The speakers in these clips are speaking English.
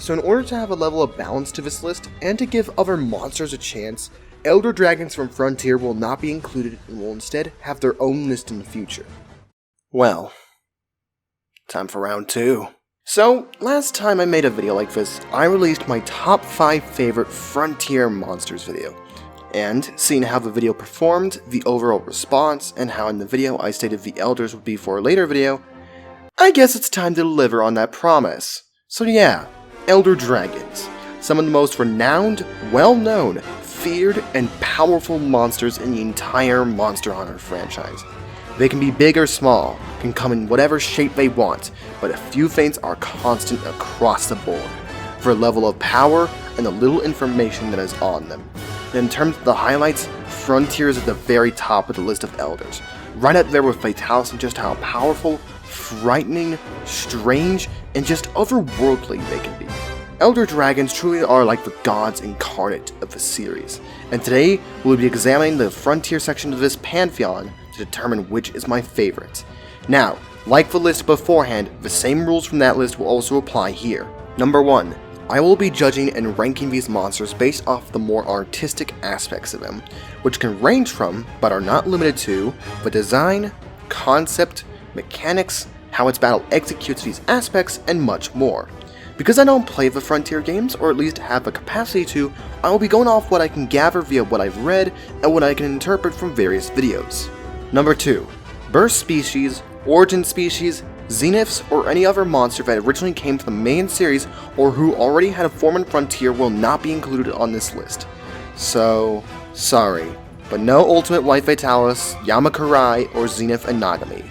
So in order to have a level of balance to this list, and to give other monsters a chance, Elder Dragons from Frontier will not be included and will instead have their own list in the future. Well, time for round 2. So, last time I made a video like this, I released my top 5 favorite Frontier monsters video. And, seeing how the video performed, the overall response, and how in the video I stated the Elders would be for a later video, I guess it's time to deliver on that promise. So yeah, Elder Dragons. Some of the most renowned, well-known, feared, and powerful monsters in the entire Monster Hunter franchise. They can be big or small, can come in whatever shape they want, but a few things are constant across the board, for a level of power and the little information that is on them. And in terms of the highlights, Frontier is at the very top of the list of Elders, right up there with Fatalis in just how powerful, frightening, strange, and just otherworldly they can be. Elder Dragons truly are like the gods incarnate of the series, and today we'll be examining the Frontier section of this pantheon to determine which is my favorite. Now, like the list beforehand, the same rules from that list will also apply here. Number 1. I will be judging and ranking these monsters based off the more artistic aspects of them, which can range from, but are not limited to, the design, concept, mechanics, how its battle executes these aspects, and much more. Because I don't play the Frontier games, or at least have the capacity to, I will be going off what I can gather via what I've read and what I can interpret from various videos. Number 2. Birth species, origin species, Zeniths, or any other monster that originally came from the main series or who already had a form in Frontier will not be included on this list. So, sorry, but no Ultimate White Fatalis, Yamakurai, or Zenith Anagami.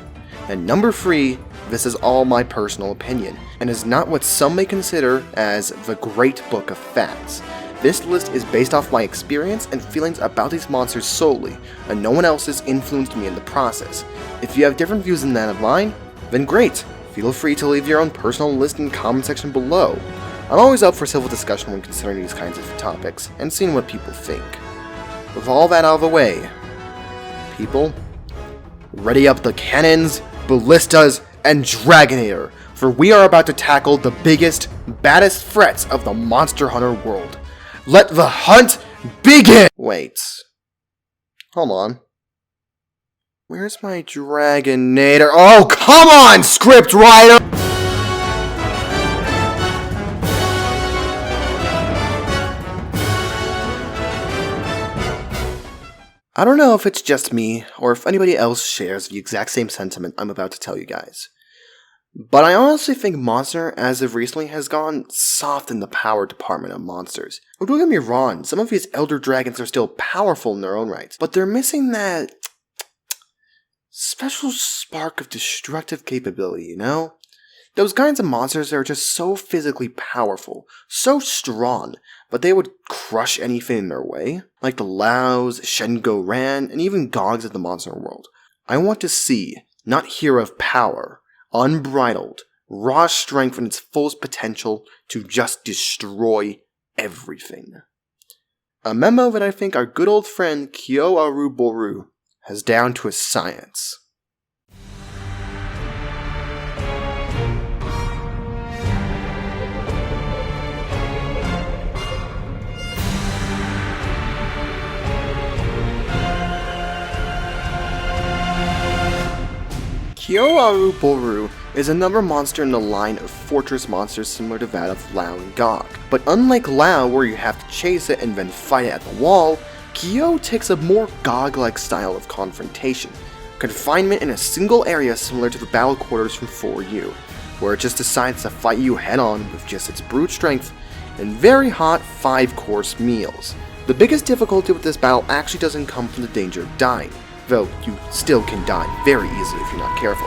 And number 3, this is all my personal opinion, and is not what some may consider as the Great Book of Facts. This list is based off my experience and feelings about these monsters solely, and no one else has influenced me in the process. If you have different views than that of mine, then great! Feel free to leave your own personal list in the comment section below. I'm always up for civil discussion when considering these kinds of topics, and seeing what people think. With all that out of the way, people, ready up the cannons, ballistas, and Dragonator, for we are about to tackle the biggest, baddest threats of the Monster Hunter world. Let the hunt begin! Wait. Hold on. Where's my Dragonator? Oh, come on, script writer! I don't know if it's just me, or if anybody else shares the exact same sentiment I'm about to tell you guys. But I honestly think Monster, as of recently, has gone soft in the power department of monsters. Oh, don't get me wrong, some of these Elder Dragons are still powerful in their own rights, but they're missing that special spark of destructive capability, you know? Those kinds of monsters that are just so physically powerful, so strong, but they would crush anything in their way, like the Laos, Shengo Ran, and even Gogs of the Monster world. I want to see, not hear of power, unbridled, raw strength in its fullest potential to just destroy everything. A memo that I think our good old friend Kyo-Aru Boru has down to a science. Kyo-Aru Boru is another monster in the line of fortress monsters similar to that of Lao and Gog. But unlike Lao, where you have to chase it and then fight it at the wall, Kyo takes a more Gog-like style of confrontation, confinement in a single area similar to the battle quarters from 4U, where it just decides to fight you head-on with just its brute strength and very hot 5-course meals. The biggest difficulty with this battle actually doesn't come from the danger of dying, though you still can die very easily if you're not careful,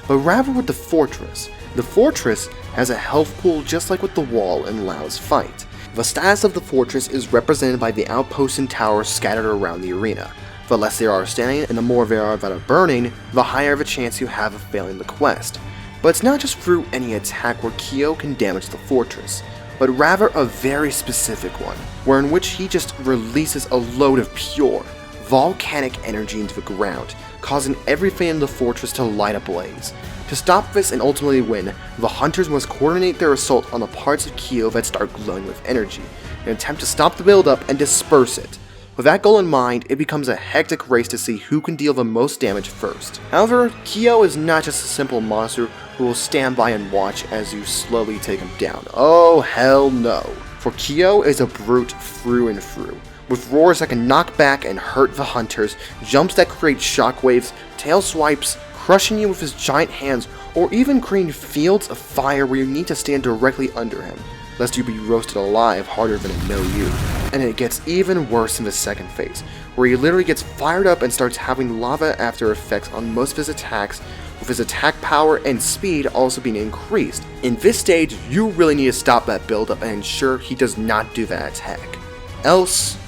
but rather with the fortress. The fortress has a health pool just like with the wall in Lao's fight. The status of the fortress is represented by the outposts and towers scattered around the arena. The less there are standing and the more there are that are burning, the higher the chance you have of failing the quest. But it's not just through any attack where Kyo can damage the fortress, but rather a very specific one, where in which he just releases a load of pure, volcanic energy into the ground, causing everything in the fortress to light ablaze. To stop this and ultimately win, the hunters must coordinate their assault on the parts of Kyo that start glowing with energy, in an attempt to stop the buildup and disperse it. With that goal in mind, it becomes a hectic race to see who can deal the most damage first. However, Kyo is not just a simple monster who will stand by and watch as you slowly take him down. Oh hell no. For Kyo is a brute through and through, with roars that can knock back and hurt the hunters, jumps that create shockwaves, tail swipes, crushing you with his giant hands, or even creating fields of fire where you need to stand directly under him, lest you be roasted alive harder than a no-you. And it gets even worse in the second phase, where he literally gets fired up and starts having lava after effects on most of his attacks, with his attack power and speed also being increased. In this stage, you really need to stop that buildup and ensure he does not do that attack. Else,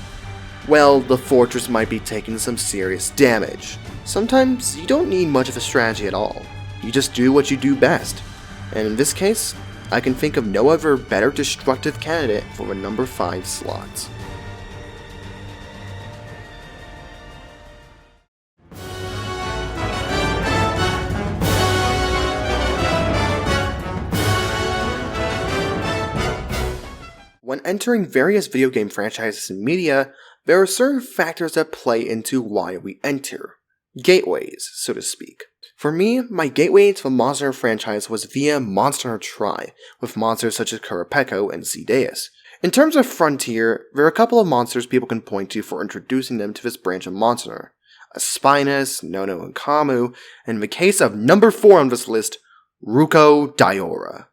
well, the fortress might be taking some serious damage. Sometimes you don't need much of a strategy at all. You just do what you do best. And in this case, I can think of no other better destructive candidate for the number 5 slots. When entering various video game franchises and media, there are certain factors that play into why we enter. Gateways, so to speak. For me, my gateway to the Monster franchise was via Monster Hunter Tri, with monsters such as Kurapeko and Zedeus. In terms of Frontier, there are a couple of monsters people can point to for introducing them to this branch of Monster Hunter. Aspinus, Nono, and Kamu, and in the case of number 4 on this list, Ruko Diora.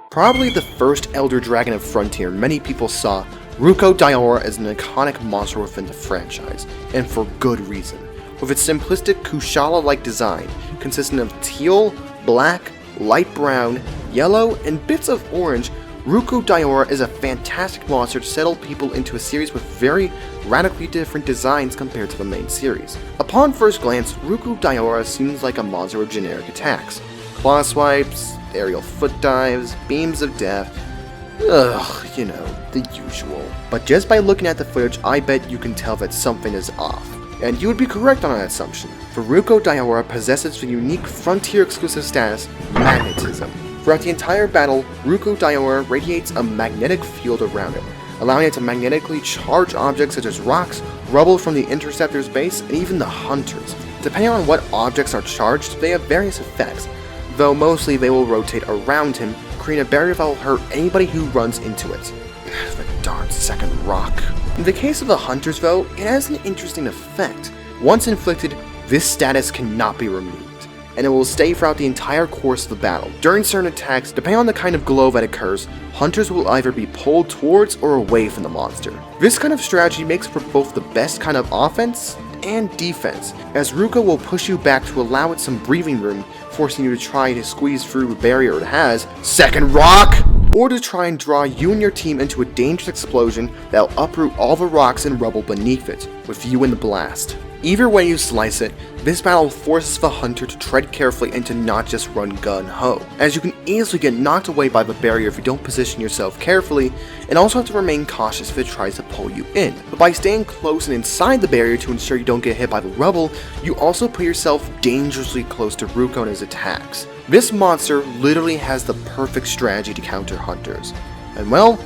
Probably the first Elder Dragon of Frontier many people saw, Ruko Diora is an iconic monster within the franchise, and for good reason. With its simplistic Kushala-like design, consisting of teal, black, light brown, yellow, and bits of orange, Ruko Diora is a fantastic monster to settle people into a series with very radically different designs compared to the main series. Upon first glance, Ruko Diora seems like a monster with generic attacks. Claw swipes, aerial foot dives, beams of death, you know, the usual. But just by looking at the footage, I bet you can tell that something is off. And you would be correct on that assumption, for Ruko Diora possesses the unique Frontier exclusive status, Magnetism. Throughout the entire battle, Ruko Diora radiates a magnetic field around it, allowing it to magnetically charge objects such as rocks, rubble from the Interceptor's base, and even the Hunters. Depending on what objects are charged, they have various effects, though mostly they will rotate around him, creating a barrier that will hurt anybody who runs into it. The darn second rock. In the case of the Hunters though, it has an interesting effect. Once inflicted, this status cannot be removed, and it will stay throughout the entire course of the battle. During certain attacks, depending on the kind of glow that occurs, Hunters will either be pulled towards or away from the monster. This kind of strategy makes for both the best kind of offense and defense, as Ruko will push you back to allow it some breathing room, forcing you to try to squeeze through a barrier it has, second rock, or to try and draw you and your team into a dangerous explosion that'll uproot all the rocks and rubble beneath it, with you in the blast. Either way you slice it, this battle forces the Hunter to tread carefully and to not just run gun-ho, as you can easily get knocked away by the barrier if you don't position yourself carefully, and also have to remain cautious if it tries to pull you in. But by staying close and inside the barrier to ensure you don't get hit by the rubble, you also put yourself dangerously close to Ruko and his attacks. This monster literally has the perfect strategy to counter Hunters, and well,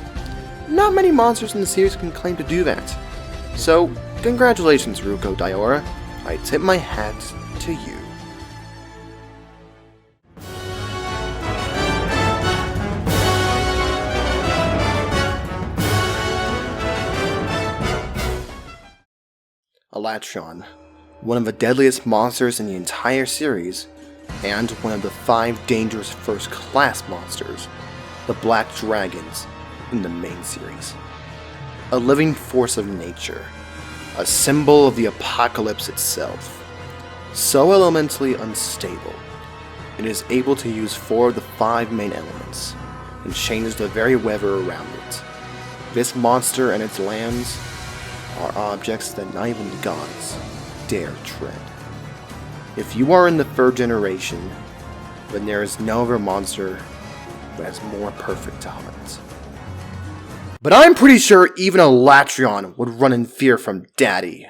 not many monsters in the series can claim to do that. So, congratulations Ruko Diora, I tip my hat to you. Elatron, one of the deadliest monsters in the entire series, and one of the 5 dangerous first-class monsters, the Black Dragons, in the main series. A living force of nature, a symbol of the apocalypse itself. So elementally unstable, it is able to use 4 of the 5 main elements, and change the very weather around it. This monster and its lands are objects that not even gods dare tread. If you are in the 3rd generation, then there is no other monster who has more perfect talent. But I'm pretty sure even a Latreon would run in fear from Daddy.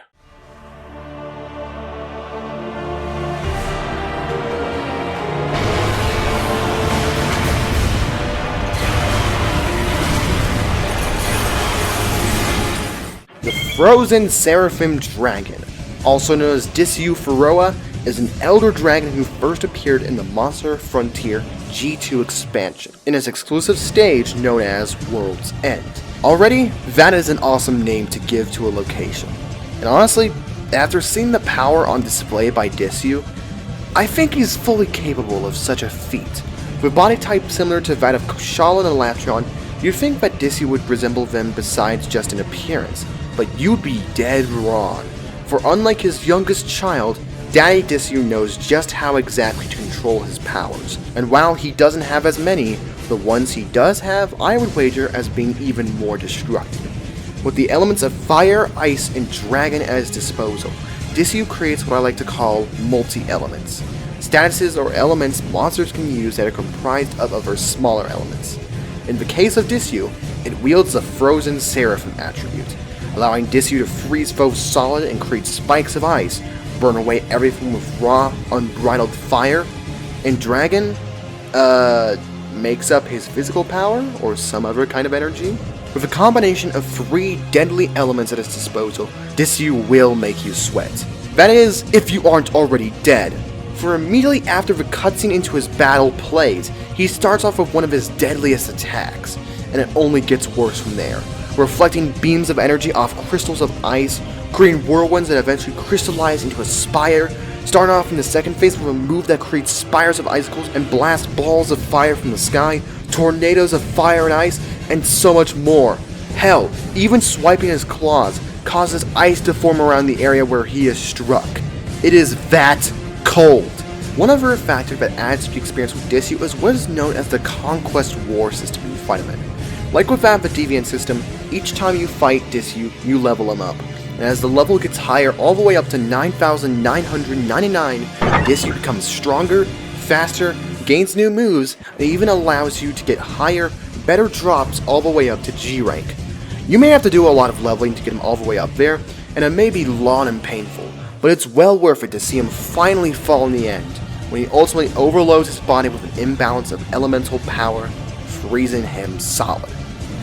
The Frozen Seraphim Dragon, also known as Disyu Furoa, is an elder dragon who first appeared in the Monster Frontier G2 expansion, in its exclusive stage known as World's End. Already, that is an awesome name to give to a location. And honestly, after seeing the power on display by Disyu, I think he's fully capable of such a feat. With a body type similar to that of Kushala and Latreon, you'd think that Disyu would resemble them besides just in appearance, but you'd be dead wrong. For unlike his youngest child, Daddy Disyu knows just how exactly to control his powers, and while he doesn't have as many, the ones he does have I would wager as being even more destructive. With the elements of fire, ice, and dragon at his disposal, Disyu creates what I like to call multi-elements. Statuses or elements monsters can use that are comprised of other smaller elements. In the case of Disyu, it wields the Frozen Seraphim attribute, allowing Disyu to freeze foes solid and create spikes of ice, burn away everything with raw, unbridled fire, and Dragon, makes up his physical power or some other kind of energy. With a combination of 3 deadly elements at his disposal, Disyu will make you sweat. That is, if you aren't already dead. For immediately after the cutscene into his battle plays, he starts off with one of his deadliest attacks, and it only gets worse from there, reflecting beams of energy off crystals of ice, creating whirlwinds that eventually crystallize into a spire, starting off in the second phase with a move that creates spires of icicles and blasts balls of fire from the sky, tornadoes of fire and ice, and so much more. Hell, even swiping his claws causes ice to form around the area where he is struck. It is that cold. One other factor that adds to the experience with Disyu is what is known as the Conquest War system you fight him in. Like with that of the Deviant system, each time you fight Disyu, you level him up. And as the level gets higher all the way up to 9,999, Disyu becomes stronger, faster, gains new moves, and even allows you to get higher, better drops all the way up to G rank. You may have to do a lot of leveling to get him all the way up there, and it may be long and painful, but it's well worth it to see him finally fall in the end, when he ultimately overloads his body with an imbalance of elemental power, freezing him solid.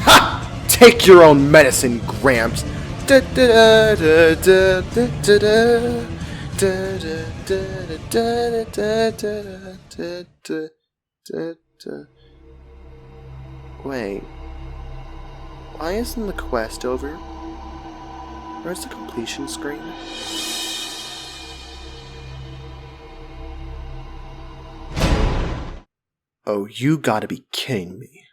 Ha! Take your own medicine, Gramps! Wait, why isn't the quest over? Where's the completion screen? Oh, you gotta be kidding me.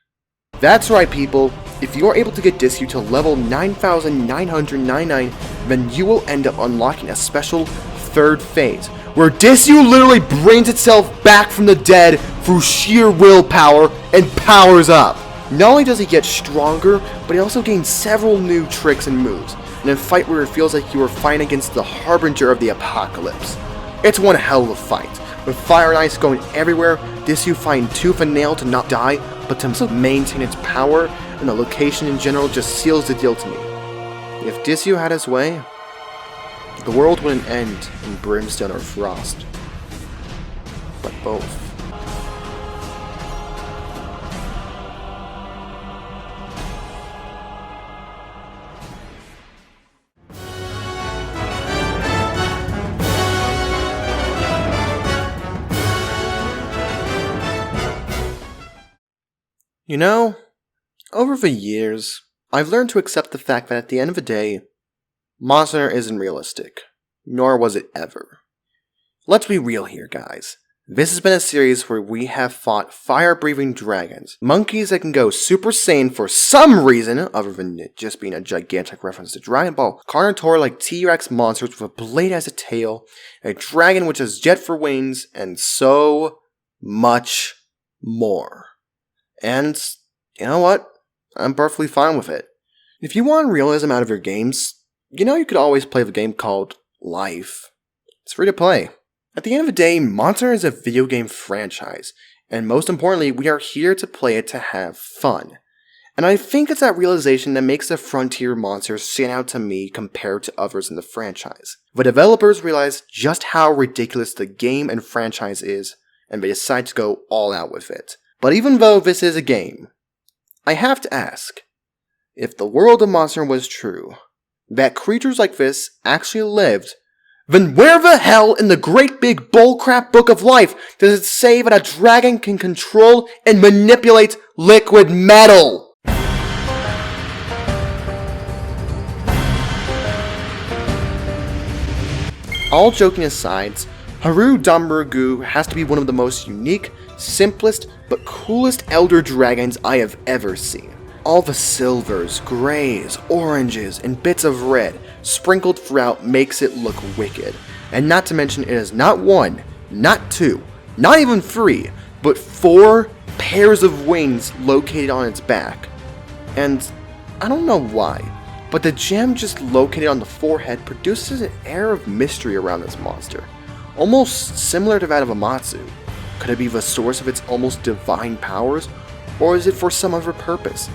That's right, people. If you are able to get Disyu to level 9,999, then you will end up unlocking a special 3rd phase, where Disyu literally brings itself back from the dead through sheer willpower and powers up. Not only does he get stronger, but he also gains several new tricks and moves, in a fight where it feels like you are fighting against the Harbinger of the Apocalypse. It's one hell of a fight, with fire and ice going everywhere, Disyu fighting tooth and nail to not die, but to also maintain its power, and the location in general just seals the deal to me. If Disyu had his way, the world wouldn't end in brimstone or frost, but both. You know, over the years, I've learned to accept the fact that at the end of the day, Monster Hunter isn't realistic, nor was it ever. Let's be real here, guys. This has been a series where we have fought fire-breathing dragons, monkeys that can go Super Saiyan for some reason, other than it just being a gigantic reference to Dragon Ball, Carnotaur-like T-Rex monsters with a blade as a tail, a dragon which has jet for wings, and so much more. And, you know what? I'm perfectly fine with it. If you want realism out of your games, you could always play the game called Life. It's free to play. At the end of the day, Monster is a video game franchise, and most importantly, we are here to play it to have fun. And I think it's that realization that makes the Frontier monsters stand out to me compared to others in the franchise. The developers realized just how ridiculous the game and franchise is, and they decide to go all out with it. But even though this is a game, I have to ask, if the world of Monster was true, that creatures like this actually lived, then where the hell in the great big bullcrap book of life does it say that a dragon can control and manipulate liquid metal? All joking aside, Haru Damaragu has to be one of the most unique, simplest, but coolest elder dragons I have ever seen. All the silvers, greys, oranges, and bits of red sprinkled throughout makes it look wicked. And not to mention it is not one, not two, not even three, but 4 pairs of wings located on its back. And I don't know why, but the gem just located on the forehead produces an air of mystery around this monster, almost similar to that of Amatsu. Could it be the source of its almost divine powers, or is it for some other purpose?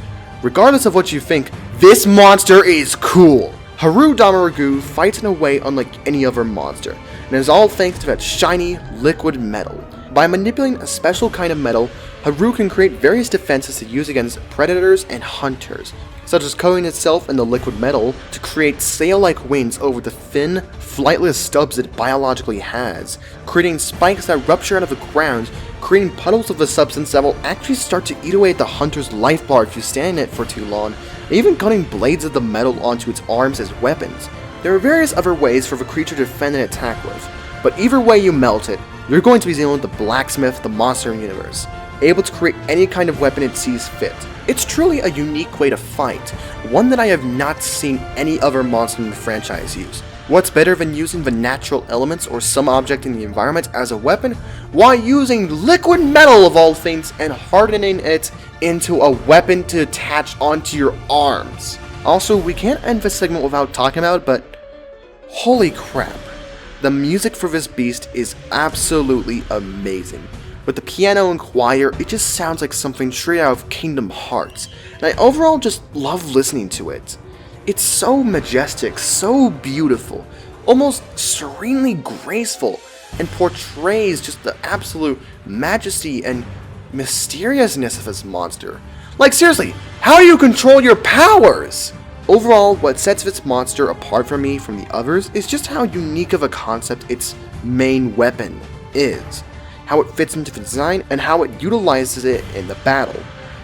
Regardless of what you think, this monster is cool! Haru Damaragu fights in a way unlike any other monster, and it is all thanks to that shiny, liquid metal. By manipulating a special kind of metal, Haru can create various defenses to use against predators and hunters, such as coating itself in the liquid metal to create sail-like wings over the thin, flightless stubs it biologically has, creating spikes that rupture out of the ground, creating puddles of the substance that will actually start to eat away at the hunter's life bar if you stand in it for too long, and even cutting blades of the metal onto its arms as weapons. There are various other ways for the creature to defend and attack with, but either way you melt it, you're going to be dealing with the blacksmith of the monster universe, able to create any kind of weapon it sees fit. It's truly a unique way to fight, one that I have not seen any other monster in the franchise use. What's better than using the natural elements or some object in the environment as a weapon, while using liquid metal of all things and hardening it into a weapon to attach onto your arms? Also, we can't end this segment without talking about it, but holy crap, the music for this beast is absolutely amazing. With the piano and choir, it just sounds like something straight out of Kingdom Hearts, and I overall just love listening to it. It's so majestic, so beautiful, almost serenely graceful, and portrays just the absolute majesty and mysteriousness of this monster. Like seriously, how do you control your powers? Overall, what sets this monster apart from me from the others is just how unique of a concept its main weapon is, how it fits into the design, and how it utilizes it in the battle.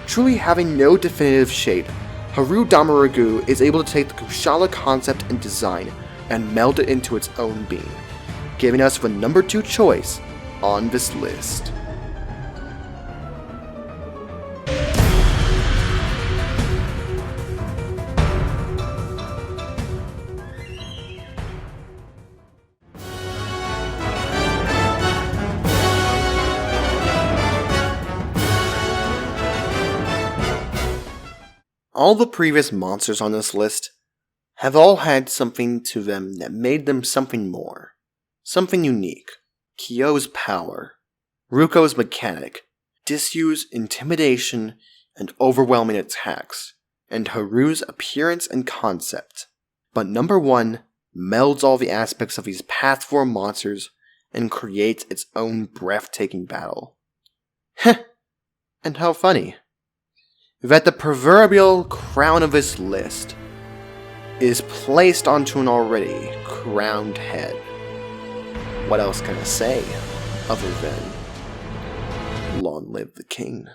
Truly having no definitive shape, Haru Damaragu is able to take the Kushala concept and design and meld it into its own being, giving us the number 2 choice on this list. All the previous monsters on this list have all had something to them that made them something more. Something unique. Kyo's power, Ruko's mechanic, Disyu's intimidation and overwhelming attacks, and Haru's appearance and concept. But number 1 melds all the aspects of these past 4 monsters and creates its own breathtaking battle. Heh, and how funny that the proverbial crown of this list is placed onto an already crowned head. What else can I say other than long live the king?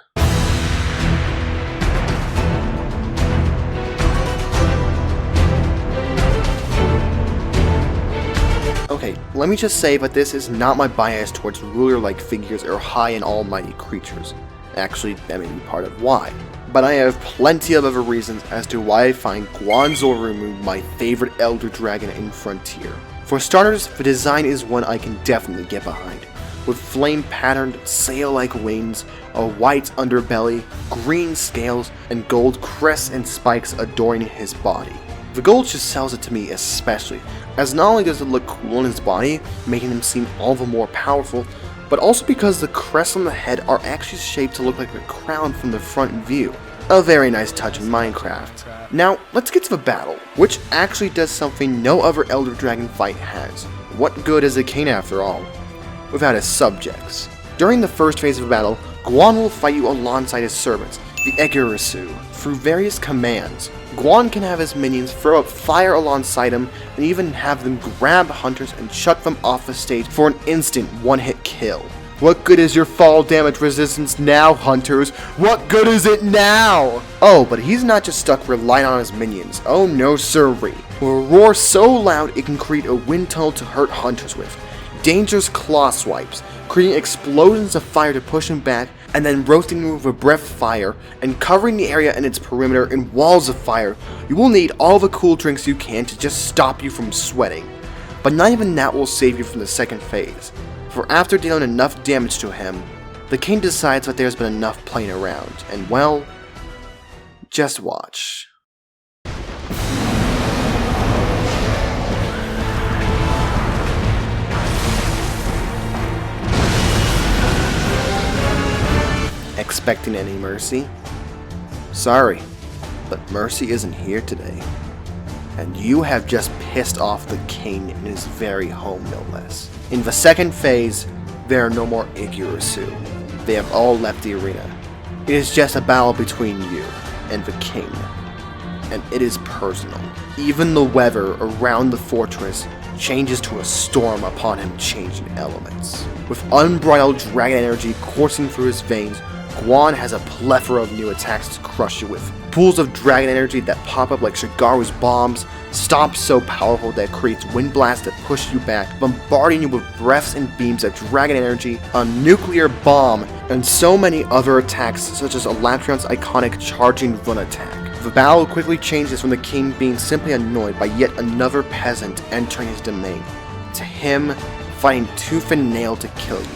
Okay, let me just say that this is not my bias towards ruler-like figures or high and almighty creatures. Actually, that may be part of why. But I have plenty of other reasons as to why I find Guanzorumu my favorite elder dragon in Frontier. For starters, the design is one I can definitely get behind, with flame-patterned, sail-like wings, a white underbelly, green scales, and gold crests and spikes adorning his body. The gold just sells it to me especially, as not only does it look cool on his body, making him seem all the more powerful, but also because the crests on the head are actually shaped to look like a crown from the front view. A very nice touch in Minecraft. Now, let's get to the battle, which actually does something no other Elder Dragon fight has. What good is a king after all, without his subjects? During the first phase of the battle, Guan will fight you alongside his servants, the Egirisu, through various commands. Guan can have his minions throw up fire alongside him, and even have them grab hunters and chuck them off the stage for an instant one-hit kill. What good is your fall damage resistance now, hunters? What good is it now? Oh, but he's not just stuck relying on his minions. Oh no sirree. Will roar so loud it can create a wind tunnel to hurt hunters with. Dangerous claw swipes, creating explosions of fire to push him back, and then roasting him with a breath of fire, and covering the area and its perimeter in walls of fire. You will need all the cool drinks you can to just stop you from sweating. But not even that will save you from the second phase, for after dealing enough damage to him, the king decides that there's been enough playing around, and well, just watch. Expecting any mercy? Sorry, but mercy isn't here today. And you have just pissed off the king in his very home, no less. In the second phase, there are no more Igurasu. They have all left the arena. It is just a battle between you and the king. And it is personal. Even the weather around the fortress changes to a storm upon him changing elements. With unbridled dragon energy coursing through his veins, Guan has a plethora of new attacks to crush you with. Pools of dragon energy that pop up like Shigaru's bombs, stomps so powerful that it creates wind blasts that push you back, bombarding you with breaths and beams of dragon energy, a nuclear bomb, and so many other attacks such as Elatrion's iconic charging run attack. The battle quickly changes from the king being simply annoyed by yet another peasant entering his domain, to him fighting tooth and nail to kill you,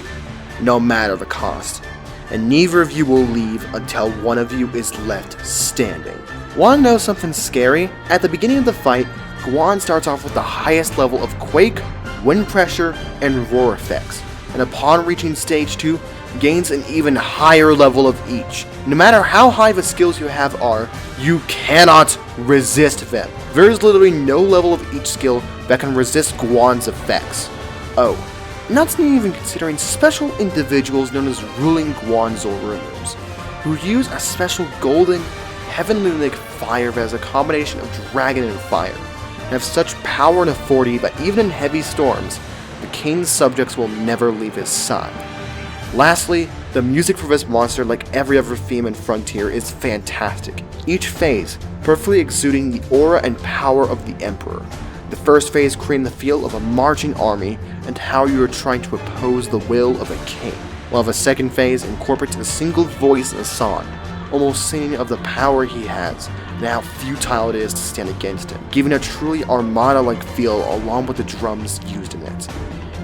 no matter the cost. And neither of you will leave until one of you is left standing. Want to know something scary? At the beginning of the fight, Guan starts off with the highest level of quake, wind pressure, and roar effects, and upon reaching stage 2, gains an even higher level of each. No matter how high the skills you have are, you cannot resist them. There is literally no level of each skill that can resist Guan's effects. Oh, not even considering special individuals known as ruling Guan Zorumus, who use a special golden, heavenly-like fire that is a combination of dragon and fire, and have such power and authority that even in heavy storms, the king's subjects will never leave his side. Lastly, the music for this monster, like every other theme in Frontier, is fantastic, each phase perfectly exuding the aura and power of the Emperor. The first phase creating the feel of a marching army and how you are trying to oppose the will of a king, while the second phase incorporates a single voice in a song, almost singing of the power he has and how futile it is to stand against him, giving a truly Armada-like feel along with the drums used in it.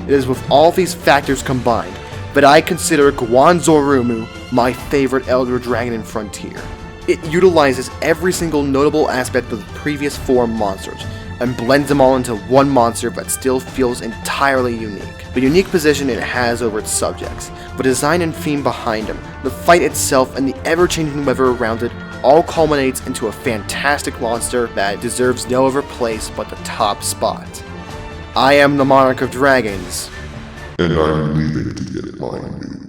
It is with all these factors combined that I consider Guan Zorumu my favorite Elder Dragon in Frontier. It utilizes every single notable aspect of the previous 4 monsters, and blends them all into one monster that still feels entirely unique. The unique position it has over its subjects, the design and theme behind them, the fight itself, and the ever-changing weather around it all culminates into a fantastic monster that deserves no other place but the top spot. I am the Monarch of Dragons. And I'm leaving to get my new